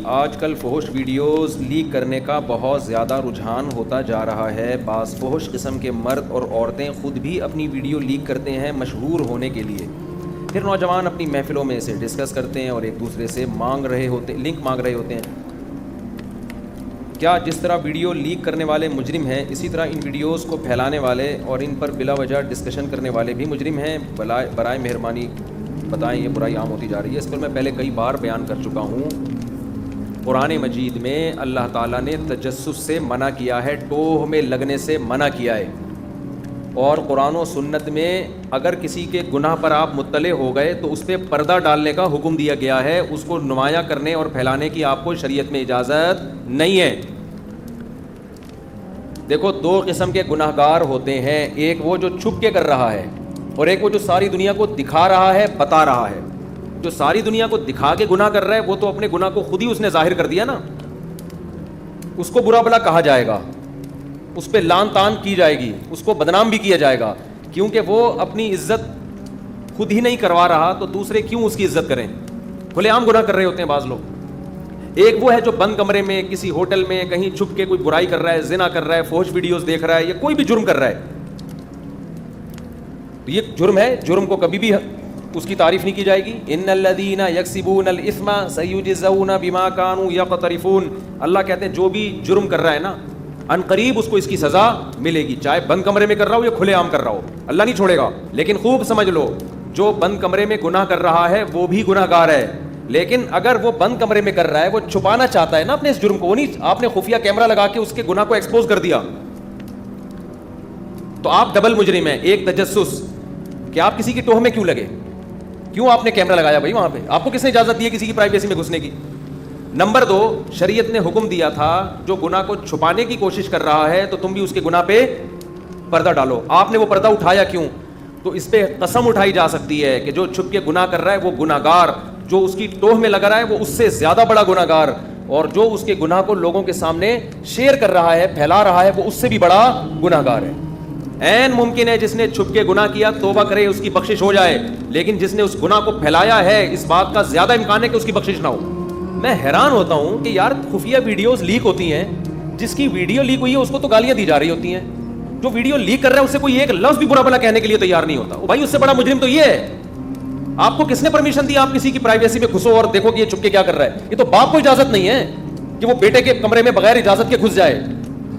آج کل فحش ویڈیوز لیک کرنے کا بہت زیادہ رجحان ہوتا جا رہا ہے. بعض فحش قسم کے مرد اور عورتیں خود بھی اپنی ویڈیو لیک کرتے ہیں مشہور ہونے کے لیے. پھر نوجوان اپنی محفلوں میں اسے ڈسکس کرتے ہیں اور ایک دوسرے سے لنک مانگ رہے ہوتے ہیں. کیا جس طرح ویڈیو لیک کرنے والے مجرم ہیں اسی طرح ان ویڈیوز کو پھیلانے والے اور ان پر بلا وجہ ڈسکشن کرنے والے بھی مجرم ہیں؟ برائے مہربانی بتائیں. یہ برائی عام ہوتی جا رہی ہے. اس پر میں پہلے کئی بار بیان کر چکا ہوں. قرآن مجید میں اللہ تعالیٰ نے تجسس سے منع کیا ہے, ٹوہ میں لگنے سے منع کیا ہے. اور قرآن و سنت میں اگر کسی کے گناہ پر آپ مطلع ہو گئے تو اس پہ پردہ ڈالنے کا حکم دیا گیا ہے. اس کو نمایاں کرنے اور پھیلانے کی آپ کو شریعت میں اجازت نہیں ہے. دیکھو, دو قسم کے گناہ گار ہوتے ہیں, ایک وہ جو چھپ کے کر رہا ہے اور ایک وہ جو ساری دنیا کو دکھا رہا ہے, بتا رہا ہے. جو ساری دنیا کو دکھا کے گناہ کر رہا ہے وہ تو اپنے گناہ کو خود ہی اس نے ظاہر کر دیا نا. اس کو برا بلا کہا جائے گا, اس پہ لان تان کی جائے گی, اس کو بدنام بھی کیا جائے گا, کیونکہ وہ اپنی عزت خود ہی نہیں کروا رہا تو دوسرے کیوں اس کی عزت کریں. کھلے عام گناہ کر رہے ہوتے ہیں بعض لوگ. ایک وہ ہے جو بند کمرے میں کسی ہوٹل میں کہیں چھپ کے کوئی برائی کر رہا ہے, زنا کر رہا ہے, فحش ویڈیوز دیکھ رہا ہے, یا کوئی بھی جرم کر رہا ہے. تو یہ جرم ہے, جرم کو کبھی بھی اس کی تعریف نہیں کی جائے گی. ان الذین یکسبون الاثم سیجزون بما كانوا یقترفون. اللہ کہتے ہیں جو بھی جرم کر رہا ہے نا ان قریب اس کو اس کی سزا ملے گی, چاہے بند کمرے میں کر رہا ہو یا کھلے عام کر رہا ہو, اللہ نہیں چھوڑے گا. لیکن خوب سمجھ لو, جو بند کمرے میں گناہ کر رہا ہے وہ بھی گناہ گار ہے. لیکن اگر وہ بند کمرے میں کر رہا ہے, وہ چھپانا چاہتا ہے نا اپنے اس جرم کو, وہ نہیں آپ نے خفیہ کیمرہ لگا کے اس کے گناہ کو ایکسپوز کر دیا, تو آپ ڈبل مجرم ہیں. ایک تجسس کہ آپ کسی کی ٹوہ میں کیوں لگے, کیوں آپ نے کیمرہ لگایا بھائی وہاں پہ, آپ کو کس نے اجازت دی ہے کسی کی پرائیویسی میں گھسنے کی. نمبر دو, شریعت نے حکم دیا تھا جو گناہ کو چھپانے کی کوشش کر رہا ہے تو تم بھی اس کے گناہ پہ پردہ ڈالو. آپ نے وہ پردہ اٹھایا کیوں؟ تو اس پہ قسم اٹھائی جا سکتی ہے کہ جو چھپ کے گناہ کر رہا ہے وہ گناہ گار, جو اس کی ٹوہ میں لگا رہا ہے وہ اس سے زیادہ بڑا گناہ گار, اور جو اس کے گناہ کو لوگوں کے سامنے شیئر کر رہا ہے, پھیلا رہا ہے, وہ اس سے بھی بڑا گناہ گار ہے. عین ممکن ہے جس نے چھپ کے گناہ کیا توبہ کرے اس کی بخشش ہو جائے, لیکن جس نے اس گناہ کو پھیلایا ہے اس بات کا زیادہ امکان ہے کہ اس کی بخشش نہ ہو. میں حیران ہوتا ہوں کہ یار خفیہ ویڈیوز لیک ہوتی ہیں, جس کی ویڈیو لیک ہوئی ہے اس کو تو گالیاں دی جا رہی ہوتی ہیں, جو ویڈیو لیک کر رہا ہے اسے کوئی ایک لفظ بھی برا بھلا کہنے کے لیے تیار نہیں ہوتا. بھائی اس سے بڑا مجرم تو یہ ہے. آپ کو کس نے پرمیشن دی آپ کسی کی پرائیویسی میں گھسو اور دیکھو کہ یہ چھپ کے کیا کر رہا ہے؟ یہ تو باپ کو اجازت نہیں ہے کہ وہ بیٹے کے کمرے میں بغیر اجازت کے گھس جائے.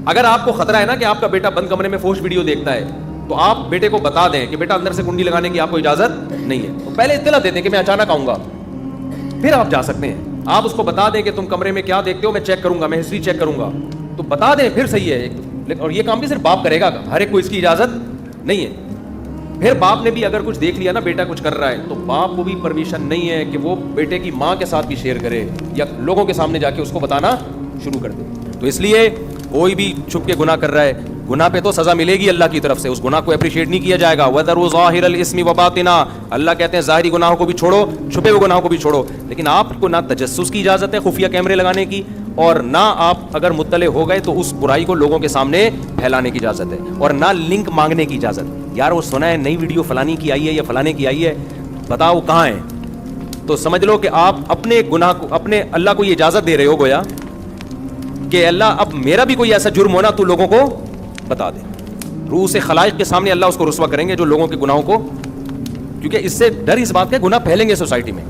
اگر آپ کو خطرہ ہے نا کہ آپ کا بیٹا بند کمرے میں فحش ویڈیو دیکھتا ہے تو آپ بیٹے کو بتا دیں کہ بیٹا اندر سے کنڈی لگانے کی آپ کو اجازت نہیں ہے. تو پہلے اطلاع دے دیں کہ میں اچانک آؤں گا, پھر آپ جا سکتے ہیں. آپ اس کو بتا دیں کہ تم کمرے میں کیا دیکھتے ہو, میں چیک کروں گا, میں ہسٹری چیک کروں گا, تو بتا دیں پھر صحیح ہے. اور یہ کام بھی صرف باپ کرے گا, ہر ایک کو اس کی اجازت نہیں ہے. پھر باپ نے بھی اگر کچھ دیکھ لیا نا بیٹا کچھ کر رہا ہے تو باپ کو بھی پرمیشن نہیں ہے کہ وہ بیٹے کی ماں کے ساتھ بھی شیئر کرے یا لوگوں کے سامنے جا کے اس کو بتانا شروع کر دے. تو اس لیے کوئی بھی چھپ کے گناہ کر رہا ہے, گناہ پہ تو سزا ملے گی اللہ کی طرف سے, اس گناہ کو اپریشیٹ نہیں کیا جائے گا. وَذَرُوا ظَاهِرَ الْإِثْمِ وَبَاطِنَهُ. اللہ کہتے ہیں ظاہری گناہوں کو بھی چھوڑو, چھپے ہوئے گناہوں کو بھی چھوڑو. لیکن آپ کو نہ تجسس کی اجازت ہے خفیہ کیمرے لگانے کی, اور نہ آپ اگر مطلع ہو گئے تو اس برائی کو لوگوں کے سامنے پھیلانے کی اجازت ہے, اور نہ لنک مانگنے کی اجازت. یار وہ سنا ہے نئی ویڈیو فلانی کی آئی ہے یا فلانے کی آئی ہے, بتاؤ کہاں ہے, تو سمجھ لو کہ آپ اپنے گناہ کو, اپنے اللہ کو یہ اجازت دے رہے ہو گویا کہ اللہ اب میرا بھی کوئی ایسا جرم ہونا تو لوگوں کو بتا دے. روح سے خلائق کے سامنے اللہ اس کو رسوا کریں گے جو لوگوں کے گناہوں کو, کیونکہ اس سے ڈر اس بات کا گناہ پھیلیں گے سوسائٹی میں.